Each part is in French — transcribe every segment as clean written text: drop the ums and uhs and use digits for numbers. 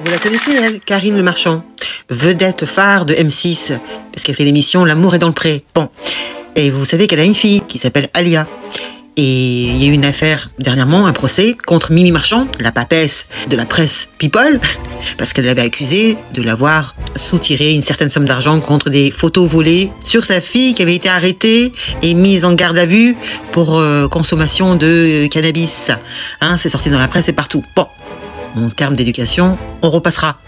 Vous la connaissez, elle, Karine Le Marchand, vedette phare de M6, parce qu'elle fait l'émission L'amour est dans le pré. Bon. Et vous savez qu'elle a une fille qui s'appelle Alia. Et il y a eu une affaire dernièrement, un procès contre Mimi Marchand, la papesse de la presse People, parce qu'elle l'avait accusée de l'avoir soutiré une certaine somme d'argent contre des photos volées sur sa fille qui avait été arrêtée et mise en garde à vue pour consommation de cannabis. Hein, c'est sorti dans la presse et partout. Bon, en termes d'éducation, on repassera.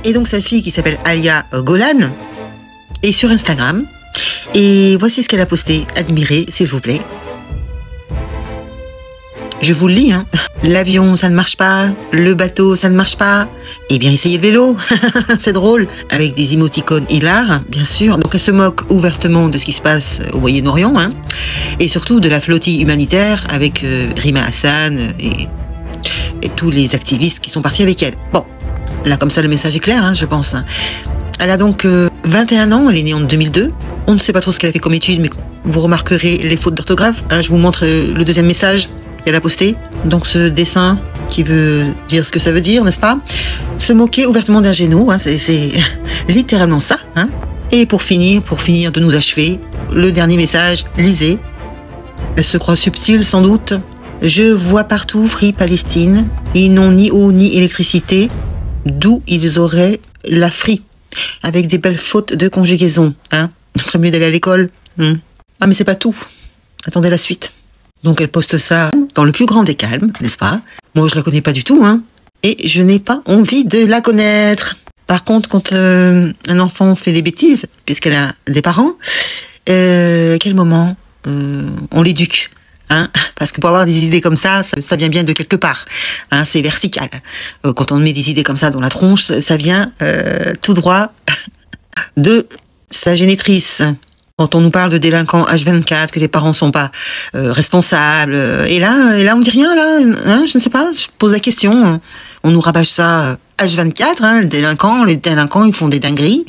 Et donc sa fille qui s'appelle Alia Golan est sur Instagram. Et voici ce qu'elle a posté. Admirez, s'il vous plaît. Je vous le lis, hein. L'avion, ça ne marche pas. Le bateau, ça ne marche pas. Eh bien, essayez le vélo. C'est drôle. Avec des émoticônes hilars, bien sûr. Donc, elle se moque ouvertement de ce qui se passe au Moyen-Orient, hein. Et surtout de la flottille humanitaire avec Rima Hassan et tous les activistes qui sont partis avec elle. Bon, là, comme ça, le message est clair, hein, je pense. Elle a donc 21 ans. Elle est née en 2002. On ne sait pas trop ce qu'elle a fait comme étude, mais vous remarquerez les fautes d'orthographe. Hein, je vous montre le deuxième message qu'elle a posté. Donc ce dessin qui veut dire ce que ça veut dire, n'est-ce pas? Se moquer ouvertement d'un géno, hein, c'est littéralement ça. Hein. Et pour finir de nous achever, le dernier message, lisez. Elle se croit subtile sans doute. Je vois partout Free Palestine. Ils n'ont ni eau ni électricité. D'où ils auraient la free. Avec des belles fautes de conjugaison. Hein. Il ferait mieux d'aller à l'école. Ah mais c'est pas tout. Attendez la suite. Donc elle poste ça dans le plus grand des calmes, n'est-ce pas? Moi je la connais pas du tout, hein. Et je n'ai pas envie de la connaître. Par contre, quand un enfant fait des bêtises, puisqu'elle a des parents, à quel moment on l'éduque, hein? Parce que pour avoir des idées comme ça vient bien de quelque part. Hein, c'est vertical. Quand on met des idées comme ça dans la tronche, ça vient tout droit de sa génitrice. Quand on nous parle de délinquants H24, que les parents sont pas responsables, et là on dit rien, là, hein, je ne sais pas, je pose la question. On nous rabâche ça H24, hein, les délinquants ils font des dingueries.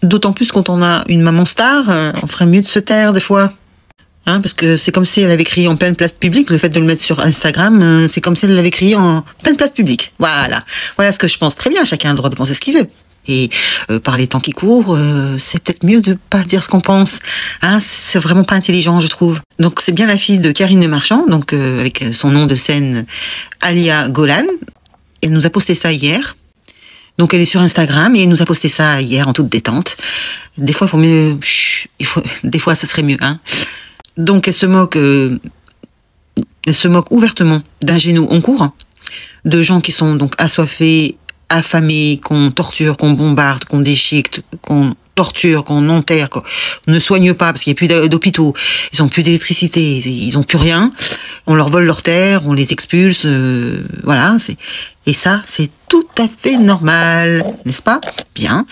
D'autant plus quand on a une maman star, on ferait mieux de se taire des fois. Hein, parce que c'est comme si elle avait crié en pleine place publique, le fait de le mettre sur Instagram, c'est comme si elle l'avait crié en pleine place publique. Voilà ce que je pense. Très bien, chacun a le droit de penser ce qu'il veut. Et par les temps qui courent, c'est peut-être mieux de pas dire ce qu'on pense. Hein, c'est vraiment pas intelligent, je trouve. Donc c'est bien la fille de Karine Le Marchand, donc avec son nom de scène Alia Golan. Elle nous a posté ça hier. Donc elle est sur Instagram et elle nous a posté ça hier en toute détente. Des fois, il faut mieux. Des fois, ça serait mieux. Hein. Donc elle se moque ouvertement d'un géno en cours, de gens qui sont donc assoiffés, affamés, qu'on torture, qu'on bombarde, qu'on déchiquette, qu'on torture, qu'on enterre, qu'on ne soigne pas parce qu'il n'y a plus d'hôpitaux, ils n'ont plus d'électricité, ils n'ont plus rien, on leur vole leurs terres, on les expulse, voilà. Et ça, c'est tout à fait normal, n'est-ce pas? Bien.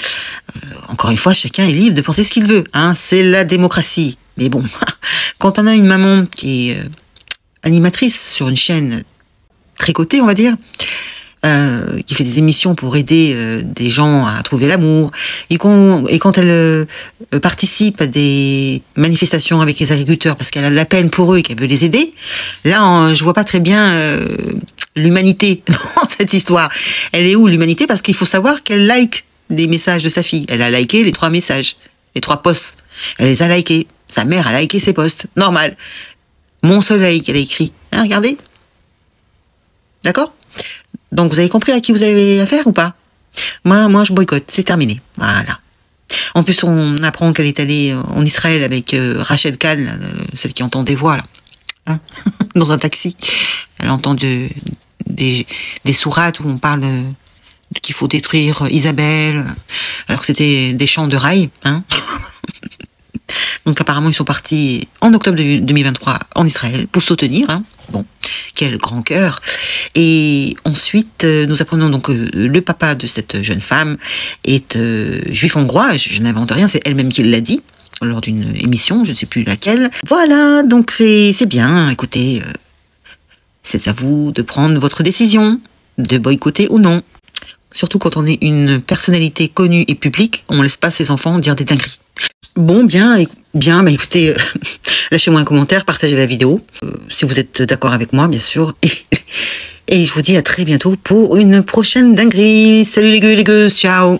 Encore une fois, chacun est libre de penser ce qu'il veut. Hein, c'est la démocratie. Mais bon, quand on a une maman qui est animatrice sur une chaîne très cotée, on va dire, qui fait des émissions pour aider des gens à trouver l'amour, et quand elle participe à des manifestations avec les agriculteurs parce qu'elle a de la peine pour eux et qu'elle veut les aider, là, je vois pas très bien l'humanité dans cette histoire. Elle est où l'humanité? Parce qu'il faut savoir qu'elle like les messages de sa fille. Elle a liké les 3 messages, les 3 posts. Elle les a likés. Sa mère a liké ses posts. Normal. Mon soleil qu'elle a écrit. Hein, regardez. D'accord? Donc, vous avez compris à qui vous avez affaire ou pas? Moi, je boycotte. C'est terminé. Voilà. En plus, on apprend qu'elle est allée en Israël avec Rachel Kahn, celle qui entend des voix, là. Hein, dans un taxi. Elle entend des sourates où on parle qu'il faut détruire Isabelle, alors que c'était des chants de rail. Hein. Donc, apparemment, ils sont partis en octobre 2023 en Israël pour soutenir. Hein. Bon, quel grand cœur. Et ensuite, nous apprenons donc que le papa de cette jeune femme est juif hongrois. Je n'invente rien, c'est elle-même qui l'a dit lors d'une émission, je ne sais plus laquelle. Voilà, donc c'est bien. Écoutez, c'est à vous de prendre votre décision, de boycotter ou non. Surtout quand on est une personnalité connue et publique, on ne laisse pas ses enfants dire des dingueries. Bon, bien, bah écoutez, lâchez-moi un commentaire, partagez la vidéo, si vous êtes d'accord avec moi, bien sûr. Et je vous dis à très bientôt pour une prochaine dinguerie. Salut les gueux, les gueuses, ciao.